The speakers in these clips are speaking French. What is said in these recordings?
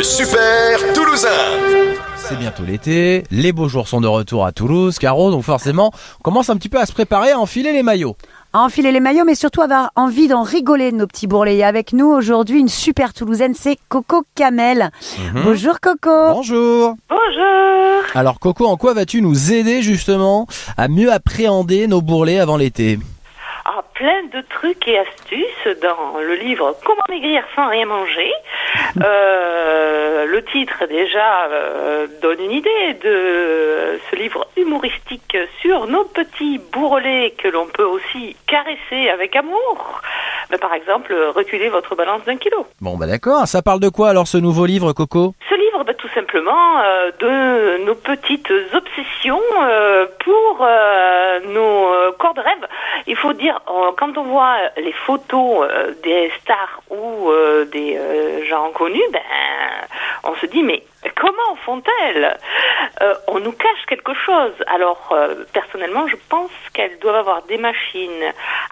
Super Toulousain. C'est bientôt l'été, les beaux jours sont de retour à Toulouse, Caro, donc forcément, on commence un petit peu à se préparer à enfiler les maillots. À enfiler les maillots, mais surtout avoir envie d'en rigoler de nos petits bourrelets. Et avec nous aujourd'hui, une super Toulousaine, c'est Coco Camel. Bonjour Coco. Bonjour. Bonjour. Alors Coco, en quoi vas-tu nous aider justement à mieux appréhender nos bourrelets avant l'été ? Plein de trucs et astuces dans le livre Comment maigrir sans rien manger. Le titre déjà donne une idée de ce livre humoristique sur nos petits bourrelets que l'on peut aussi caresser avec amour. Mais par exemple, reculer votre balance d'1 kilo. Bon d'accord, ça parle de quoi alors ce nouveau livre Coco ? Ce livre, tout simplement de nos petites obsessions pour nos corps de rêve. Il faut dire, quand on voit les photos des stars ou des gens connus, on se dit mais comment font-elles ? On nous cache quelque chose. Alors personnellement, je pense qu'elles doivent avoir des machines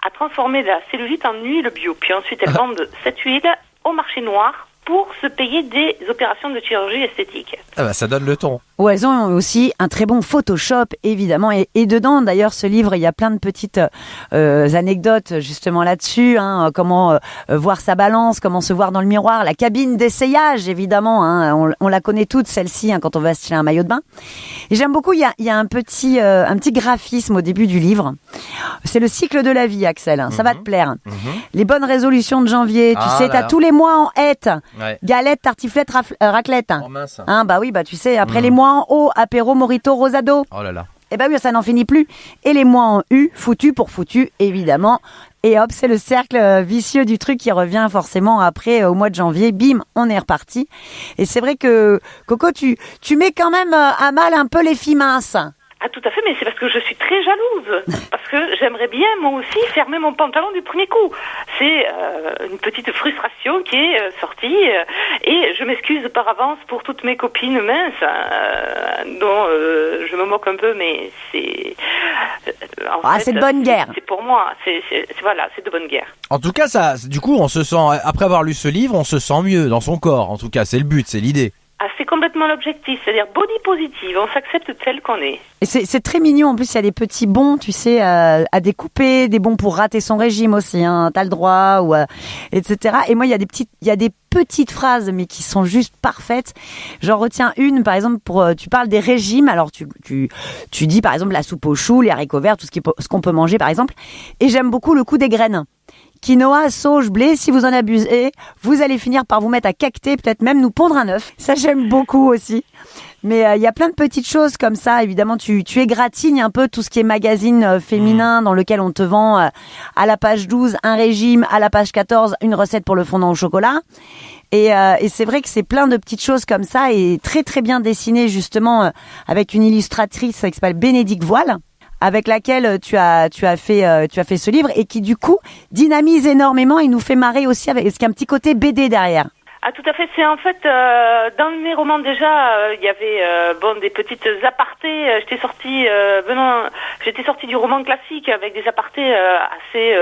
à transformer de la cellulite en huile bio. Puis ensuite, elles vendent cette huile au marché noir pour se payer des opérations de chirurgie esthétique. Ah bah ça donne le ton. Ou elles ont aussi un très bon Photoshop, évidemment. Et dedans, d'ailleurs, ce livre, il y a plein de petites anecdotes justement là-dessus. Comment voir sa balance, comment se voir dans le miroir. La cabine d'essayage, évidemment. On la connaît toutes, celle-ci, quand on va acheter un maillot de bain. Et j'aime beaucoup, il y a un petit graphisme au début du livre. C'est le cycle de la vie, Axel. Ça va te plaire. Les bonnes résolutions de janvier. Tu sais, t'as tous les mois en hête. Ouais. Galette, tartiflette, raclette. Oh mince. Tu sais, après les mois en haut, apéro, morito, rosado. Oh là là. Eh ben oui, ça n'en finit plus. Et les mois en U, foutu pour foutu, évidemment. Et hop, c'est le cercle vicieux du truc qui revient forcément après, au mois de janvier. Bim, on est reparti. Et c'est vrai que, Coco, tu mets quand même à mal un peu les filles minces. Ah tout à fait, mais c'est parce que je suis très jalouse. Parce que j'aimerais bien, moi aussi, fermer mon pantalon du premier coup. C'est une petite frustration qui est sortie. Et je m'excuse par avance pour toutes mes copines minces, dont je me moque un peu, mais c'est... c'est de bonne guerre. C'est pour moi, c'est de bonne guerre. En tout cas, du coup, on se sent, après avoir lu ce livre, on se sent mieux dans son corps. En tout cas, c'est le but, c'est l'idée. C'est complètement l'objectif, c'est-à-dire body positive, on s'accepte tel qu'on est. Et c'est très mignon, en plus il y a des petits bons, tu sais, à découper, des bons pour rater son régime aussi, t'as le droit, etc. Et moi il y a des petites phrases, mais qui sont juste parfaites. J'en retiens une, par exemple, tu parles des régimes, alors tu dis par exemple la soupe aux choux, les haricots verts, tout ce qu'on peut manger par exemple, et j'aime beaucoup le coup des graines. Quinoa, sauge, blé, si vous en abusez, vous allez finir par vous mettre à caqueter, peut-être même nous pondre un œuf. Ça, j'aime beaucoup aussi. Mais il y a plein de petites choses comme ça. Évidemment, tu égratignes un peu tout ce qui est magazine féminin dans lequel on te vend à la page 12 un régime, à la page 14 une recette pour le fondant au chocolat. Et c'est vrai que c'est plein de petites choses comme ça et très très bien dessinées justement avec une illustratrice qui s'appelle Bénédicte Voile, avec laquelle tu as fait ce livre et qui du coup dynamise énormément et nous fait marrer aussi avec un petit côté BD derrière. Ah tout à fait, c'est en fait dans mes romans déjà il y avait des petites apartés. J'étais sortie du roman classique avec des apartés assez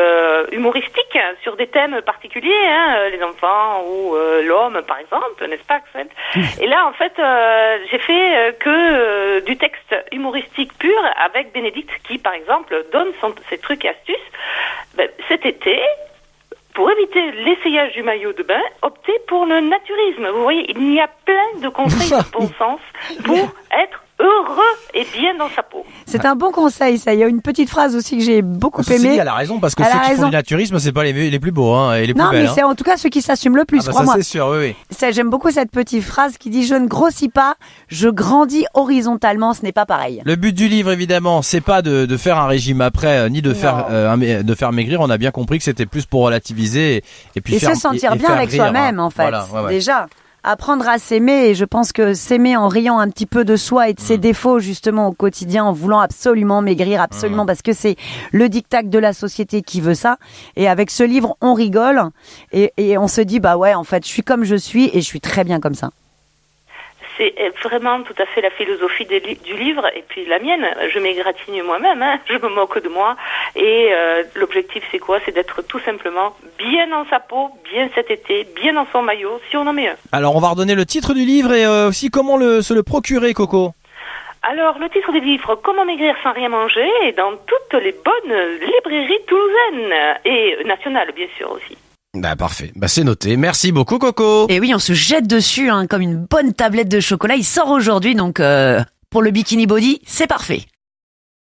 humoristiques sur des thèmes particuliers, les enfants ou l'homme par exemple, n'est-ce pas Axel ? Et là en fait j'ai fait que du texte humoristique pur avec Bénédicte qui par exemple donne ses trucs et astuces. Cet été, pour éviter l'essayage du maillot de bain, optez pour le naturisme. Vous voyez, il y a plein de conseils de bon sens pour être heureux et bien dans sa peau. C'est un bon conseil, ça. Il y a une petite phrase aussi que j'ai beaucoup aimée. Cécile, elle a raison, parce que ceux qui font du naturisme, c'est pas les plus beaux et les plus belles. Non, mais c'est en tout cas ceux qui s'assument le plus, crois-moi. Ça, c'est sûr, oui. J'aime beaucoup cette petite phrase qui dit « Je ne grossis pas, je grandis horizontalement, ce n'est pas pareil ». Le but du livre, évidemment, c'est pas de faire un régime après, ni de faire maigrir. On a bien compris que c'était plus pour relativiser et puis se sentir bien avec soi-même, en fait. Voilà, déjà. Apprendre à s'aimer, et je pense que s'aimer en riant un petit peu de soi et de ses défauts justement au quotidien, en voulant absolument maigrir, absolument, parce que c'est le diktat de la société qui veut ça. Et avec ce livre, on rigole et on se dit en fait, je suis comme je suis et je suis très bien comme ça. c'est vraiment tout à fait la philosophie du livre et puis la mienne. Je m'égratigne moi-même, hein, je me moque de moi et l'objectif c'est quoi? C'est d'être tout simplement bien dans sa peau, bien cet été, bien dans son maillot, si on en met un. Alors on va redonner le titre du livre et aussi comment se le procurer, Coco. Alors, le titre du livre, Comment maigrir sans rien manger, est dans toutes les bonnes librairies toulousaines et nationales, bien sûr, aussi. Bah parfait, bah c'est noté. Merci beaucoup, Coco. Et oui, on se jette dessus comme une bonne tablette de chocolat. Il sort aujourd'hui, donc pour le Bikini Body, c'est parfait.